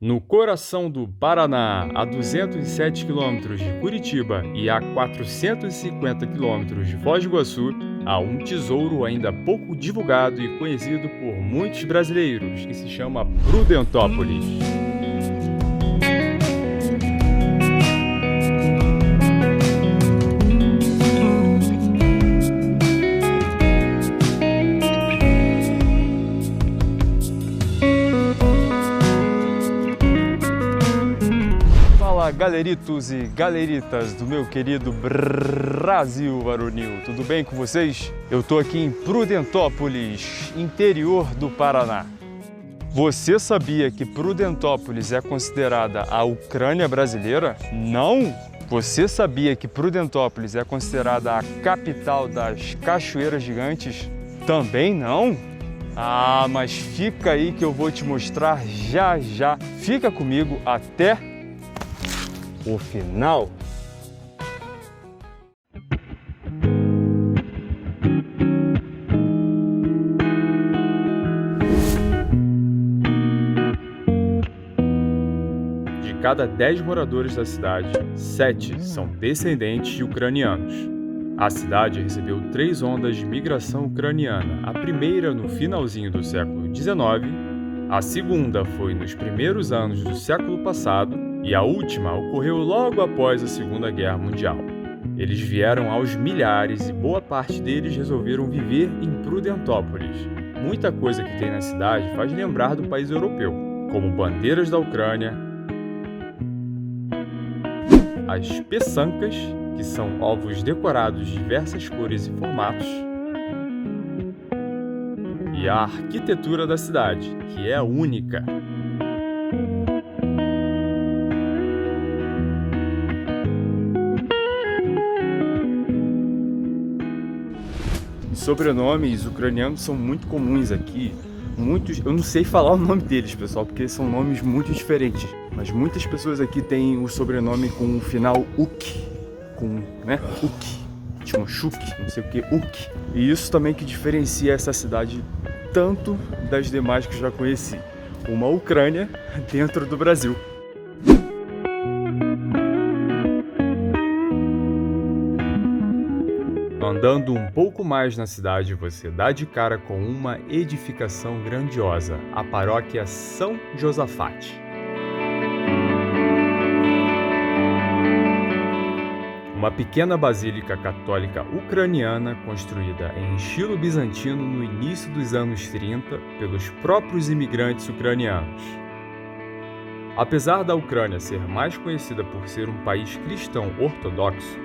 No coração do Paraná, a 207 quilômetros de Curitiba e a 450 quilômetros de Foz do Iguaçu, há um tesouro ainda pouco divulgado e conhecido por muitos brasileiros, que se chama Prudentópolis. Fala, galeritos e galeritas do meu querido Brasil varonil, tudo bem com vocês? Eu tô aqui em Prudentópolis, interior do Paraná. Você sabia que Prudentópolis é considerada a Ucrânia brasileira? Não! Você sabia que Prudentópolis é considerada a capital das cachoeiras gigantes? Também não? Ah, mas fica aí que eu vou te mostrar já já. Fica comigo até o final. De cada 10 moradores da cidade, 7 são descendentes de ucranianos. A cidade recebeu 3 ondas de migração ucraniana, a primeira no finalzinho do século XIX, a segunda foi nos primeiros anos do século passado e a última ocorreu logo após a Segunda Guerra Mundial. Eles vieram aos milhares e boa parte deles resolveram viver em Prudentópolis. Muita coisa que tem na cidade faz lembrar do país europeu, como bandeiras da Ucrânia, as peçancas, que são ovos decorados de diversas cores e formatos, e a arquitetura da cidade, que é única. Sobrenomes ucranianos são muito comuns aqui. Eu não sei falar o nome deles, pessoal, porque são nomes muito diferentes. Mas muitas pessoas aqui têm o sobrenome com o final uk, uk, tipo Shuk, não sei o que, uk. E isso também que diferencia essa cidade tanto das demais que eu já conheci. Uma Ucrânia dentro do Brasil. Andando um pouco mais na cidade, você dá de cara com uma edificação grandiosa, a paróquia São Josafate. Uma pequena basílica católica ucraniana construída em estilo bizantino no início dos anos 30 pelos próprios imigrantes ucranianos. Apesar da Ucrânia ser mais conhecida por ser um país cristão ortodoxo,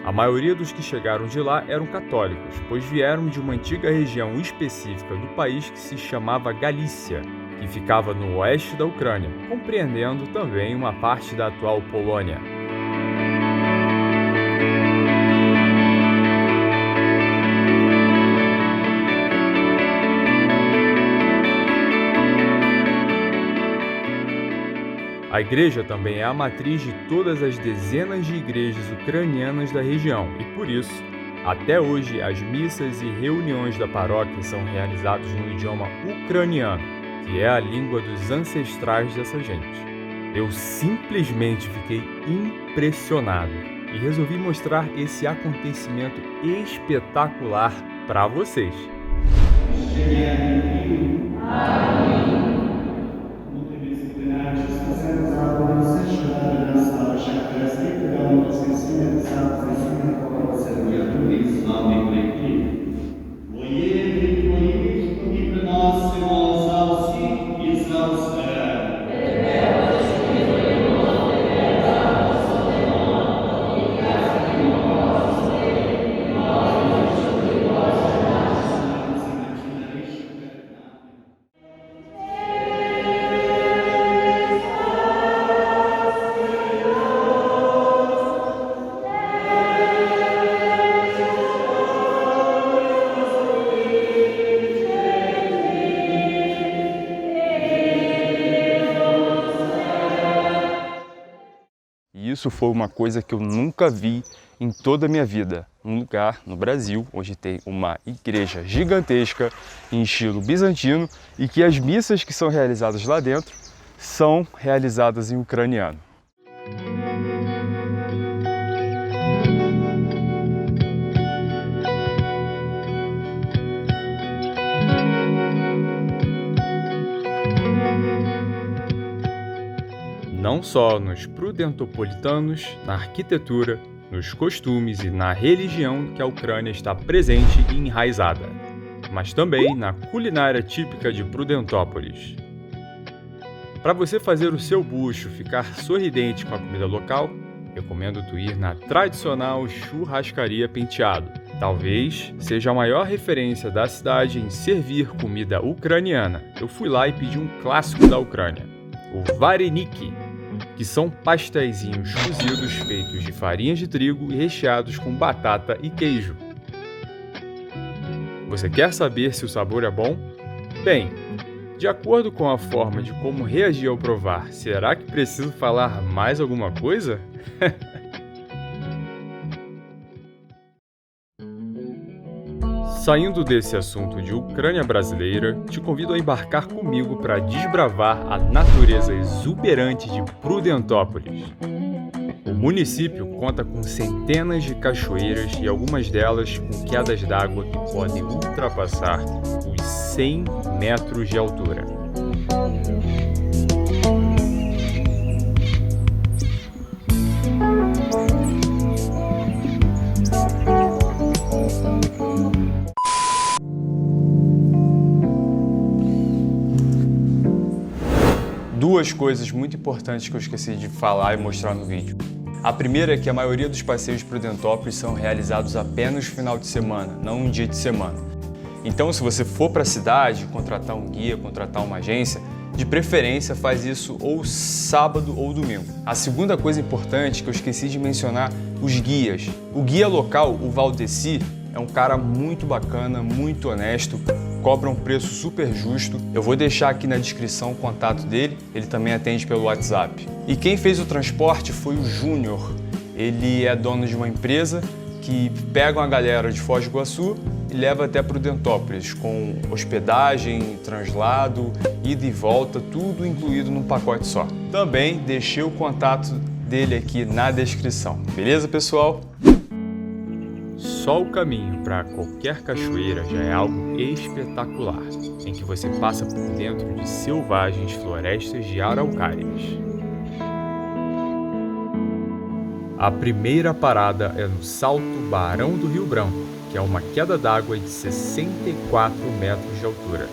a maioria dos que chegaram de lá eram católicos, pois vieram de uma antiga região específica do país que se chamava Galícia, que ficava no oeste da Ucrânia, compreendendo também uma parte da atual Polônia. A igreja também é a matriz de todas as dezenas de igrejas ucranianas da região e, por isso, até hoje as missas e reuniões da paróquia são realizadas no idioma ucraniano, que é a língua dos ancestrais dessa gente. Eu simplesmente fiquei impressionado e resolvi mostrar esse acontecimento espetacular para vocês. E isso foi uma coisa que eu nunca vi em toda a minha vida. Um lugar no Brasil onde tem uma igreja gigantesca em estilo bizantino e que as missas que são realizadas lá dentro são realizadas em ucraniano. Não só nos prudentopolitanos, na arquitetura, nos costumes e na religião que a Ucrânia está presente e enraizada, mas também na culinária típica de Prudentópolis. Para você fazer o seu bucho ficar sorridente com a comida local, recomendo tu ir na tradicional Churrascaria Penteado. Talvez seja a maior referência da cidade em servir comida ucraniana. Eu fui lá e pedi um clássico da Ucrânia, o vareniki, que são pasteizinhos cozidos feitos de farinha de trigo e recheados com batata e queijo. Você quer saber se o sabor é bom? Bem, de acordo com a forma de como reagir ao provar, será que preciso falar mais alguma coisa? Saindo desse assunto de Ucrânia brasileira, te convido a embarcar comigo para desbravar a natureza exuberante de Prudentópolis. O município conta com centenas de cachoeiras e algumas delas com quedas d'água que podem ultrapassar os 100 metros de altura. Duas coisas muito importantes que eu esqueci de falar e mostrar no vídeo. A primeira é que a maioria dos passeios de Prudentópolis são realizados apenas no final de semana, não um dia de semana. Então, se você for para a cidade, contratar um guia, contratar uma agência, de preferência faz isso ou sábado ou domingo. A segunda coisa importante que eu esqueci de mencionar, os guias. O guia local, o Valdeci, é um cara muito bacana, muito honesto, cobra um preço super justo. Eu vou deixar aqui na descrição o contato dele, ele também atende pelo WhatsApp. E quem fez o transporte foi o Júnior. Ele é dono de uma empresa que pega uma galera de Foz do Iguaçu e leva até Prudentópolis, com hospedagem, translado, ida e volta, tudo incluído num pacote só. Também deixei o contato dele aqui na descrição. Beleza, pessoal? Só o caminho para qualquer cachoeira já é algo espetacular, em que você passa por dentro de selvagens florestas de araucárias. A primeira parada é no Salto Barão do Rio Branco, que é uma queda d'água de 64 metros de altura.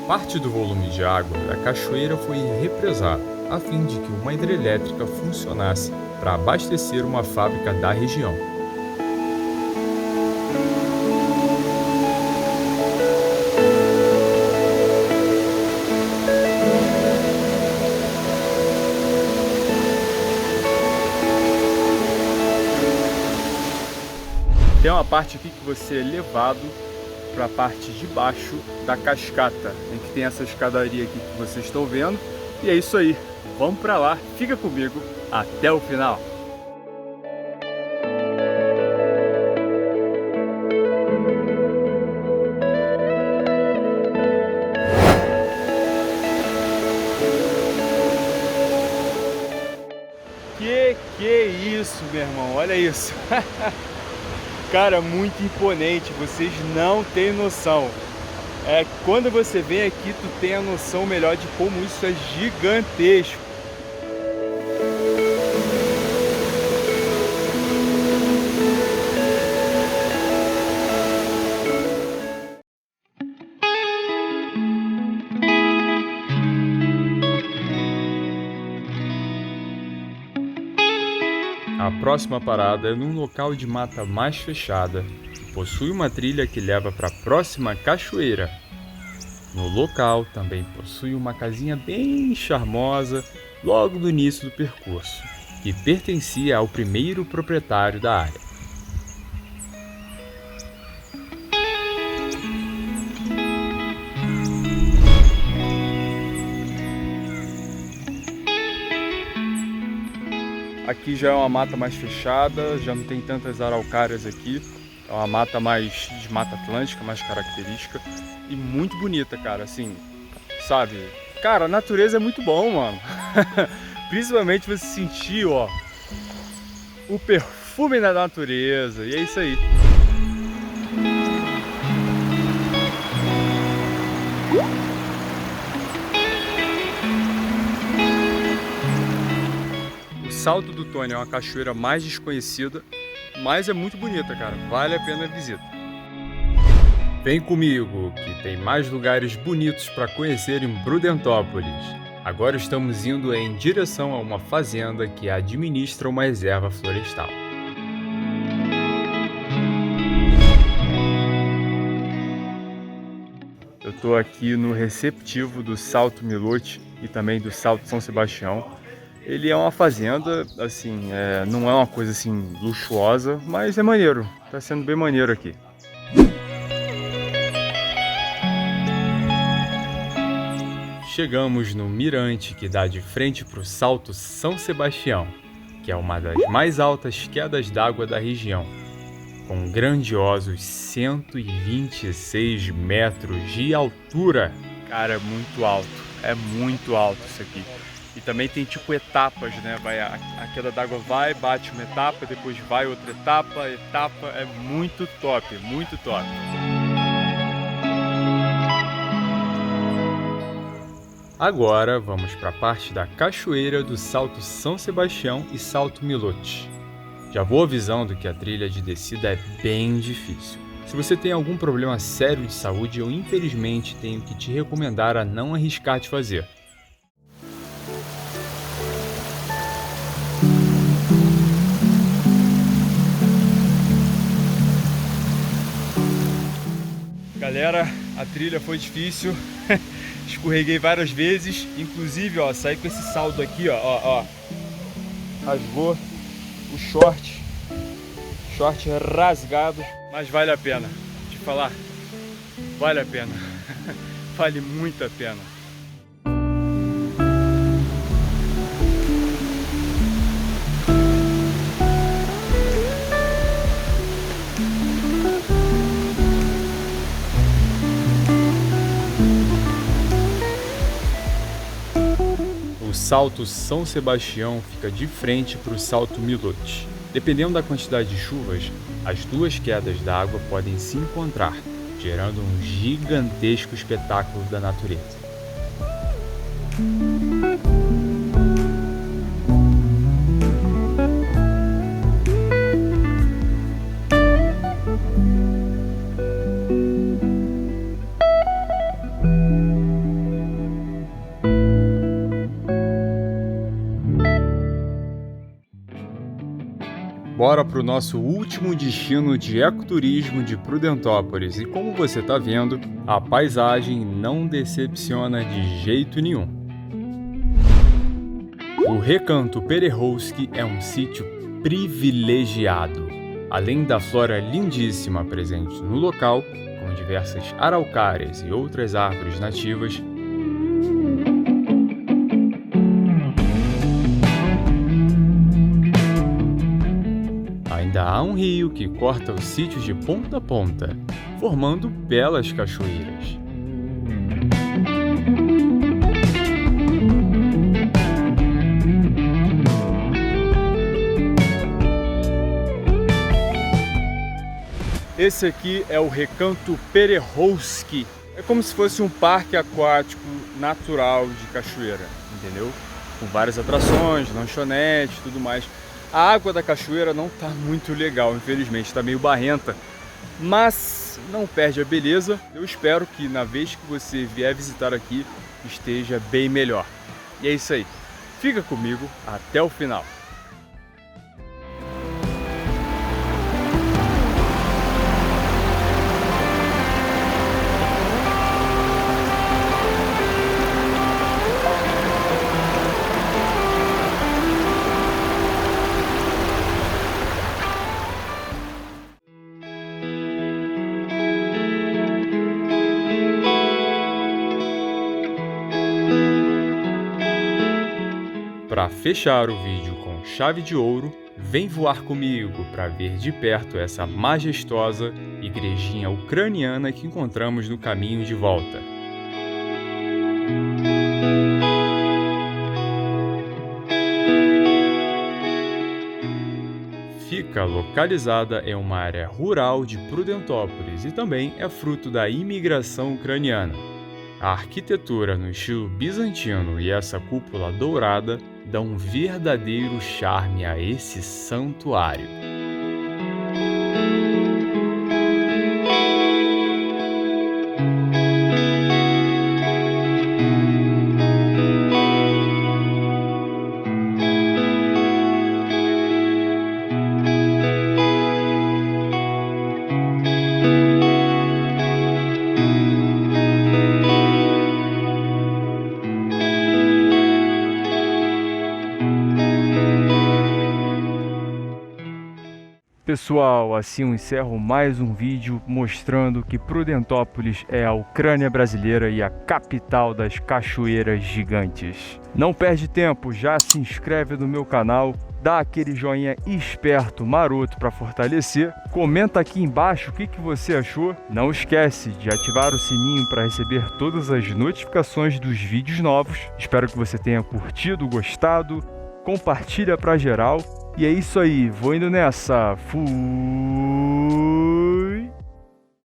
Parte do volume de água da cachoeira foi represado, a fim de que uma hidrelétrica funcionasse para abastecer uma fábrica da região. Tem uma parte aqui que você é levado para a parte de baixo da cascata, em que tem essa escadaria aqui que vocês estão vendo. E é isso aí, vamos para lá, fica comigo até o final. Que é isso, meu irmão, olha isso. Cara, muito imponente, vocês não têm noção. Quando você vem aqui, tu tem a noção melhor de como isso é gigantesco. A próxima parada é num local de mata mais fechada, que possui uma trilha que leva para a próxima cachoeira. No local também possui uma casinha bem charmosa logo no início do percurso, que pertencia ao primeiro proprietário da área. Aqui já é uma mata mais fechada, já não tem tantas araucárias aqui. É uma mata mais de mata atlântica, mais característica. E muito bonita, cara, assim, sabe? Cara, a natureza é muito bom, mano. Principalmente você sentir, ó, o perfume da natureza. E é isso aí. O Salto do Tony é uma cachoeira mais desconhecida, mas é muito bonita, cara. Vale a pena a visita. Vem comigo, que tem mais lugares bonitos para conhecer em Prudentópolis. Agora estamos indo em direção a uma fazenda que administra uma reserva florestal. Eu estou aqui no receptivo do Salto Milote e também do Salto São Sebastião. Ele é uma fazenda, assim, não é uma coisa assim luxuosa, mas é maneiro. Tá sendo bem maneiro aqui. Chegamos no mirante que dá de frente para o Salto São Sebastião, que é uma das mais altas quedas d'água da região, com grandiosos 126 metros de altura. Cara, é muito alto isso aqui. E também tem tipo etapas, né? A queda d'água vai, bate uma etapa, depois vai outra etapa, é muito top, muito top. Agora vamos para a parte da cachoeira do Salto São Sebastião e Salto Milote. Já vou avisando que a trilha de descida é bem difícil. Se você tem algum problema sério de saúde, eu infelizmente tenho que te recomendar a não arriscar de fazer. Galera, a trilha foi difícil. Escorreguei várias vezes, inclusive, ó, saí com esse saldo aqui, ó, rasgou o short rasgado, mas vale a pena, te falar, vale a pena, vale muito a pena. O Salto São Sebastião fica de frente para o Salto Milote. Dependendo da quantidade de chuvas, as duas quedas d'água podem se encontrar, gerando um gigantesco espetáculo da natureza. Bora para o nosso último destino de ecoturismo de Prudentópolis e como você está vendo, a paisagem não decepciona de jeito nenhum. O Recanto Pererouski é um sítio privilegiado. Além da flora lindíssima presente no local, com diversas araucárias e outras árvores nativas, ainda há um rio que corta os sítios de ponta a ponta, formando belas cachoeiras. Esse aqui é o Recanto Pererouski. É como se fosse um parque aquático natural de cachoeira, entendeu? Com várias atrações, lanchonete, tudo mais. A água da cachoeira não tá muito legal, infelizmente, tá meio barrenta, mas não perde a beleza. Eu espero que na vez que você vier visitar aqui, esteja bem melhor. E é isso aí. Fica comigo até o final. Para fechar o vídeo com chave de ouro, vem voar comigo para ver de perto essa majestosa igrejinha ucraniana que encontramos no caminho de volta. Fica localizada em uma área rural de Prudentópolis e também é fruto da imigração ucraniana. A arquitetura no estilo bizantino e essa cúpula dourada dão um verdadeiro charme a esse santuário. Pessoal, assim eu encerro mais um vídeo mostrando que Prudentópolis é a Ucrânia brasileira e a capital das cachoeiras gigantes. Não perde tempo, já se inscreve no meu canal, dá aquele joinha esperto, maroto para fortalecer, comenta aqui embaixo o que você achou, não esquece de ativar o sininho para receber todas as notificações dos vídeos novos. Espero que você tenha curtido, gostado, compartilha para geral. E é isso aí, vou indo nessa. Fui!